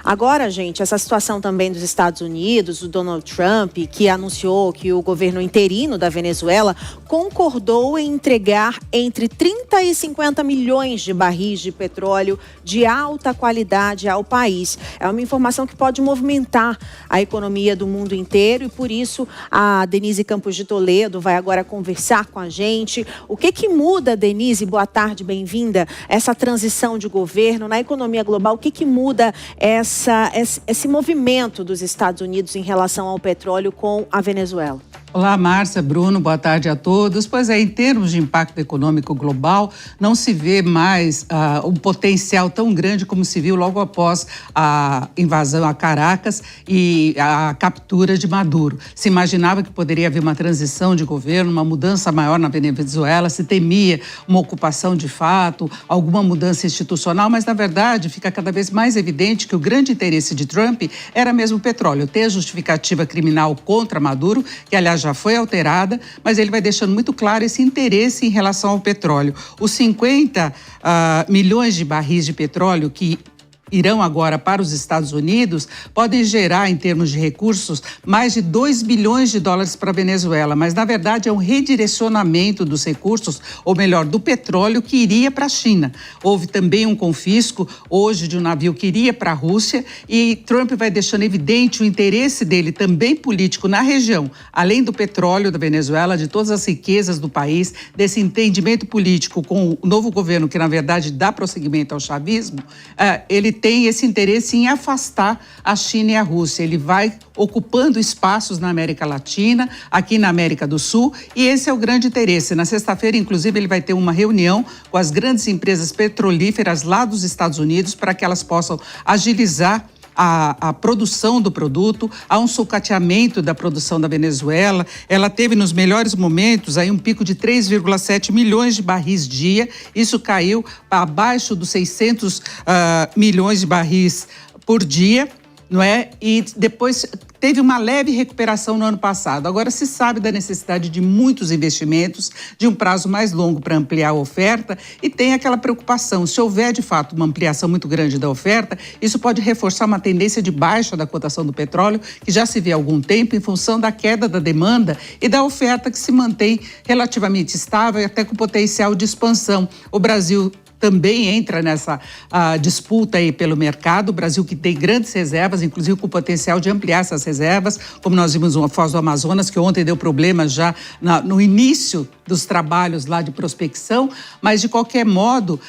Agora, gente, essa situação também dos Estados Unidos, o Donald Trump, que anunciou que o governo interino da Venezuela concordou em entregar entre 30 e 50 milhões de barris de petróleo de alta qualidade ao país. É uma informação que pode movimentar a economia do mundo inteiro e, por isso, a Denise Campos de Toledo vai agora conversar com a gente. O que muda, Denise? Boa tarde, bem-vinda. Essa transição de governo na economia global, o que muda esse movimento dos Estados Unidos em relação ao petróleo com a Venezuela? Olá, Márcia, Bruno, boa tarde a todos. Pois é, em termos de impacto econômico global, não se vê mais um potencial tão grande como se viu logo após a invasão a Caracas e a captura de Maduro. Se imaginava que poderia haver uma transição de governo, uma mudança maior na Venezuela, se temia uma ocupação de fato, alguma mudança institucional, mas, na verdade, fica cada vez mais evidente que o grande interesse de Trump era mesmo o petróleo. Ter a justificativa criminal contra Maduro, que, aliás, já foi alterada, mas ele vai deixando muito claro esse interesse em relação ao petróleo. Os 50 milhões de barris de petróleo que irão agora para os Estados Unidos, podem gerar, em termos de recursos, mais de 2 bilhões de dólares para a Venezuela. Mas, na verdade, é um redirecionamento dos recursos, ou melhor, do petróleo que iria para a China. Houve também um confisco, hoje, de um navio que iria para a Rússia, e Trump vai deixando evidente o interesse dele também político na região, além do petróleo da Venezuela, de todas as riquezas do país, desse entendimento político com o novo governo, que, na verdade, dá prosseguimento ao chavismo, ele tem esse interesse em afastar a China e a Rússia. Ele vai ocupando espaços na América Latina, aqui na América do Sul, e esse é o grande interesse. Na sexta-feira, inclusive, ele vai ter uma reunião com as grandes empresas petrolíferas lá dos Estados Unidos para que elas possam agilizar a produção do produto. Há um sucateamento da produção da Venezuela. Ela teve nos melhores momentos aí um pico de 3,7 milhões de barris dia. Isso caiu abaixo dos 600 milhões de barris por dia, não é? E depois teve uma leve recuperação no ano passado. Agora se sabe da necessidade de muitos investimentos, de um prazo mais longo para ampliar a oferta, e tem aquela preocupação, se houver de fato uma ampliação muito grande da oferta, isso pode reforçar uma tendência de baixa da cotação do petróleo, que já se vê há algum tempo em função da queda da demanda e da oferta que se mantém relativamente estável e até com potencial de expansão. O Brasil também entra nessa disputa aí pelo mercado. O Brasil que tem grandes reservas, inclusive com o potencial de ampliar essas reservas, como nós vimos uma Foz do Amazonas, que ontem deu problemas já no início dos trabalhos lá de prospecção, mas de qualquer modo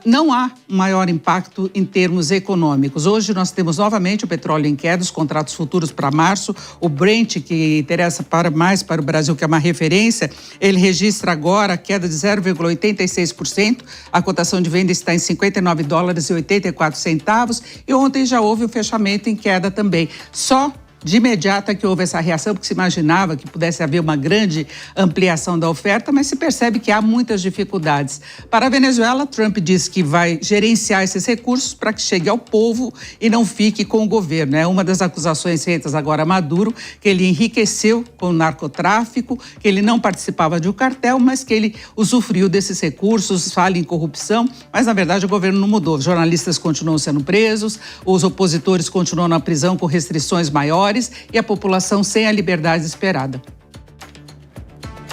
não há maior impacto em termos econômicos. Hoje nós temos novamente o petróleo em queda, os contratos futuros para março, o Brent, que interessa mais para o Brasil, que é uma referência, ele registra agora a queda de 0,86%, a cotação de venda está em $59,84 e ontem já houve o fechamento em queda também. Só de imediata que houve essa reação, porque se imaginava que pudesse haver uma grande ampliação da oferta, mas se percebe que há muitas dificuldades. Para a Venezuela, Trump diz que vai gerenciar esses recursos para que chegue ao povo e não fique com o governo. É uma das acusações feitas agora a Maduro, que ele enriqueceu com o narcotráfico, que ele não participava de um cartel, mas que ele usufruiu desses recursos, fala em corrupção, mas na verdade o governo não mudou. Os jornalistas continuam sendo presos, os opositores continuam na prisão com restrições maiores, e a população sem a liberdade esperada.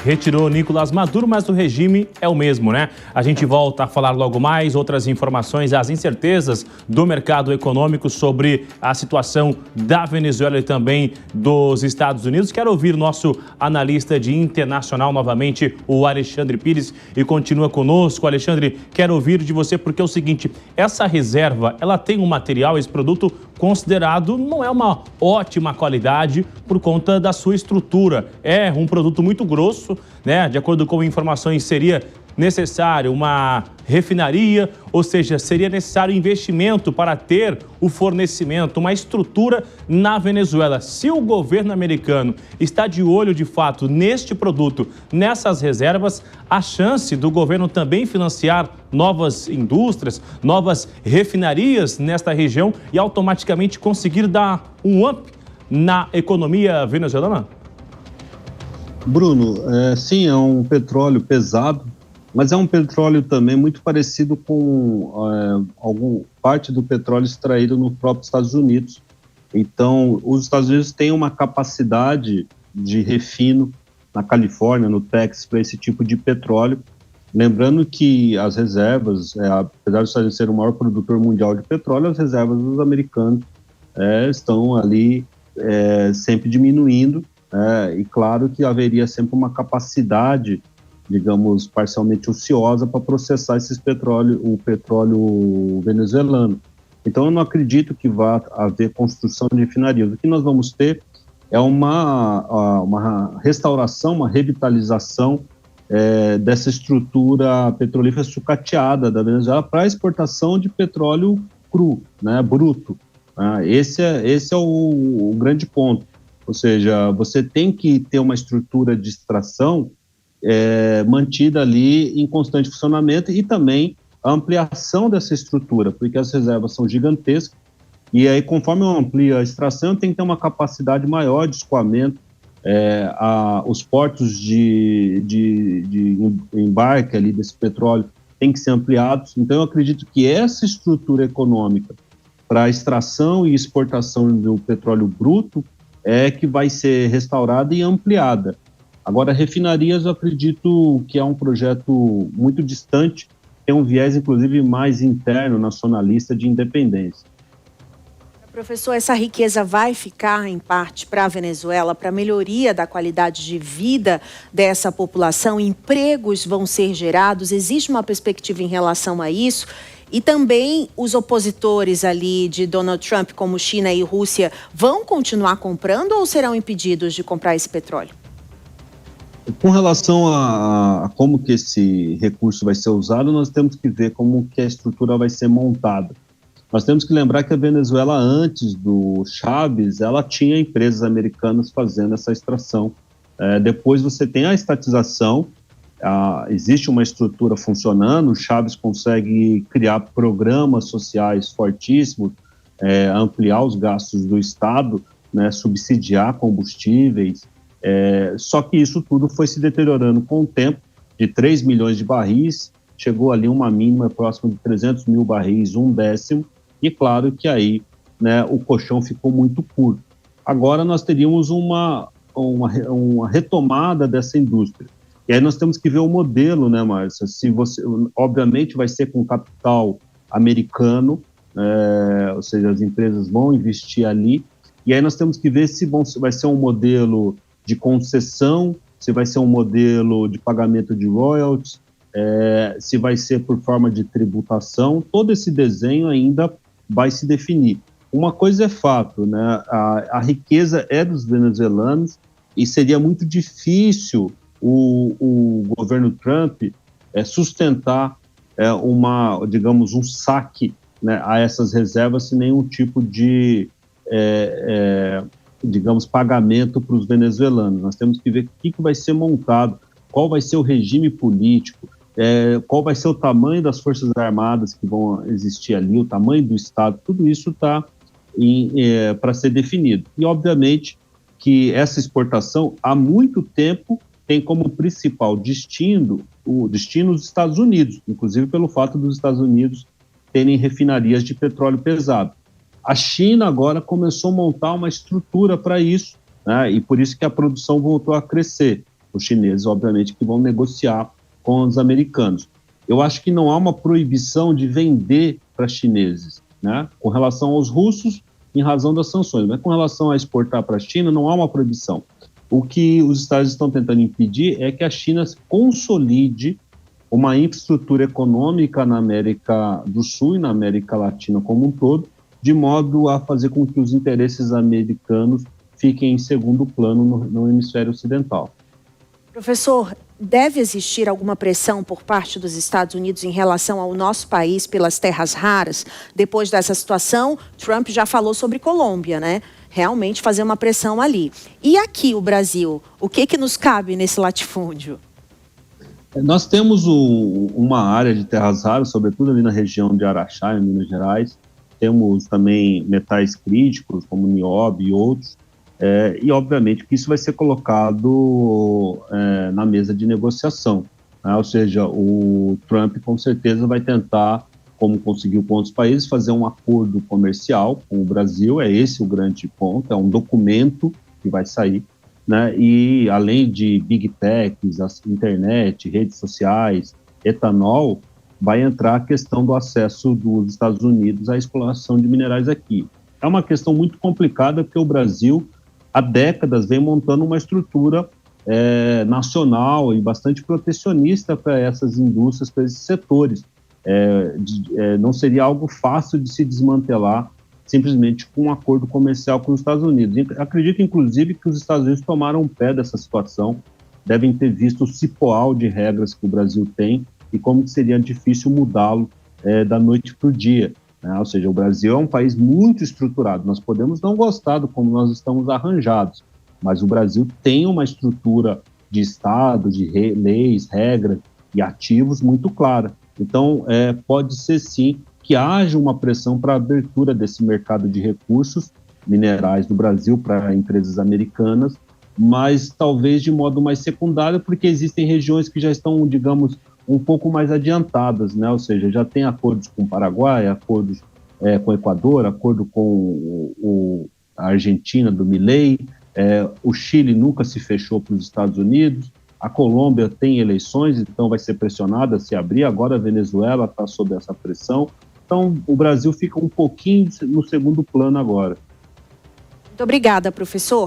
Retirou Nicolás Maduro, mas o regime é o mesmo, né? A gente volta a falar logo mais, outras informações, as incertezas do mercado econômico sobre a situação da Venezuela e também dos Estados Unidos. Quero ouvir nosso analista de internacional novamente, o Alexandre Pires, e continua conosco. Alexandre, quero ouvir de você porque é o seguinte, essa reserva, ela tem um material, esse produto considerado não é uma ótima qualidade por conta da sua estrutura. É um produto muito grosso, né? De acordo com informações, seria necessário uma refinaria, ou seja, seria necessário investimento para ter o fornecimento, uma estrutura na Venezuela. Se o governo americano está de olho, de fato, neste produto, nessas reservas, a chance do governo também financiar novas indústrias, novas refinarias nesta região e automaticamente conseguir dar um up na economia venezuelana? Bruno, sim, é um petróleo pesado, mas é um petróleo também muito parecido com parte do petróleo extraído no próprio Estados Unidos. Então, os Estados Unidos têm uma capacidade de refino na Califórnia, no Texas, para esse tipo de petróleo. Lembrando que as reservas, apesar de Estados Unidos ser o maior produtor mundial de petróleo, as reservas dos americanos estão ali sempre diminuindo, e claro que haveria sempre uma capacidade, digamos, parcialmente ociosa para processar o petróleo venezuelano. Então, eu não acredito que vá haver construção de refinarias. O que nós vamos ter é uma restauração, uma revitalização dessa estrutura petrolífera sucateada da Venezuela para exportação de petróleo cru, né, bruto. Esse é o grande ponto. Ou seja, você tem que ter uma estrutura de extração mantida ali em constante funcionamento e também a ampliação dessa estrutura, porque as reservas são gigantescas e aí, conforme eu amplio a extração, tem que ter uma capacidade maior de escoamento, os portos de embarque ali desse petróleo têm que ser ampliados. Então, eu acredito que essa estrutura econômica para a extração e exportação do petróleo bruto que vai ser restaurada e ampliada. Agora, refinarias, eu acredito que é um projeto muito distante, tem um viés, inclusive, mais interno, nacionalista, de independência. Professor, essa riqueza vai ficar, em parte, para a Venezuela, para a melhoria da qualidade de vida dessa população? Empregos vão ser gerados? Existe uma perspectiva em relação a isso? E também os opositores ali de Donald Trump, como China e Rússia, vão continuar comprando ou serão impedidos de comprar esse petróleo? Com relação a como que esse recurso vai ser usado, nós temos que ver como que a estrutura vai ser montada. Nós temos que lembrar que a Venezuela, antes do Chávez, ela tinha empresas americanas fazendo essa extração. Depois você tem a estatização, existe uma estrutura funcionando, o Chávez consegue criar programas sociais fortíssimos, ampliar os gastos do Estado, né, subsidiar combustíveis, só que isso tudo foi se deteriorando com o tempo. De 3 milhões de barris, chegou ali uma mínima próxima de 300 mil barris, 1/10, e claro que aí, né, o colchão ficou muito curto. Agora nós teríamos uma retomada dessa indústria. E aí nós temos que ver o modelo, né, Márcia? Obviamente vai ser com capital americano, ou seja, as empresas vão investir ali, e aí nós temos que ver se vai ser um modelo de concessão, se vai ser um modelo de pagamento de royalties, se vai ser por forma de tributação. Todo esse desenho ainda vai se definir. Uma coisa é fato, né? A riqueza é dos venezuelanos e seria muito difícil o governo Trump sustentar digamos, um saque, né, a essas reservas sem nenhum tipo de digamos, pagamento para os venezuelanos. Nós temos que ver o que vai ser montado, qual vai ser o regime político, qual vai ser o tamanho das forças armadas que vão existir ali, o tamanho do Estado, tudo isso está para ser definido. E, obviamente, que essa exportação, há muito tempo, tem como principal destino os Estados Unidos, inclusive pelo fato dos Estados Unidos terem refinarias de petróleo pesado. A China agora começou a montar uma estrutura para isso, né? E por isso que a produção voltou a crescer. Os chineses, obviamente, que vão negociar com os americanos. Eu acho que não há uma proibição de vender para chineses, né? Com relação aos russos, em razão das sanções, mas com relação a exportar para a China, não há uma proibição. O que os Estados estão tentando impedir é que a China consolide uma infraestrutura econômica na América do Sul e na América Latina como um todo, de modo a fazer com que os interesses americanos fiquem em segundo plano no hemisfério ocidental. Professor, deve existir alguma pressão por parte dos Estados Unidos em relação ao nosso país pelas terras raras? Depois dessa situação, Trump já falou sobre Colômbia, né? Realmente fazer uma pressão ali. E aqui, o Brasil, o que nos cabe nesse latifúndio? Nós temos uma área de terras raras, sobretudo ali na região de Araxá, em Minas Gerais. Temos também metais críticos, como nióbio e outros. E, obviamente, que isso vai ser colocado na mesa de negociação. né? Ou seja, o Trump com certeza vai tentar, como conseguiu com outros países, fazer um acordo comercial com o Brasil. É esse o grande ponto, é um documento que vai sair, né? E além de big techs, internet, redes sociais, etanol, vai entrar a questão do acesso dos Estados Unidos à exploração de minerais aqui. É uma questão muito complicada, porque o Brasil, há décadas, vem montando uma estrutura nacional e bastante protecionista para essas indústrias, para esses setores. Não seria algo fácil de se desmantelar simplesmente com um acordo comercial com os Estados Unidos. Acredito, inclusive, que os Estados Unidos tomaram pé dessa situação, devem ter visto o cipoal de regras que o Brasil tem e como seria difícil mudá-lo da noite para o dia, né? Ou seja, o Brasil é um país muito estruturado. Nós podemos não gostar de como nós estamos arranjados, mas o Brasil tem uma estrutura de Estado, de leis, regras e ativos muito clara. Então, pode ser sim que haja uma pressão para a abertura desse mercado de recursos minerais do Brasil para empresas americanas, mas talvez de modo mais secundário, porque existem regiões que já estão, digamos, um pouco mais adiantadas, né? Ou seja, já tem acordos com o Paraguai, acordos com o Equador, acordo com a Argentina do Milei, o Chile nunca se fechou para os Estados Unidos, a Colômbia tem eleições, então vai ser pressionada a se abrir, agora a Venezuela está sob essa pressão, então o Brasil fica um pouquinho no segundo plano agora. Muito obrigada, professor.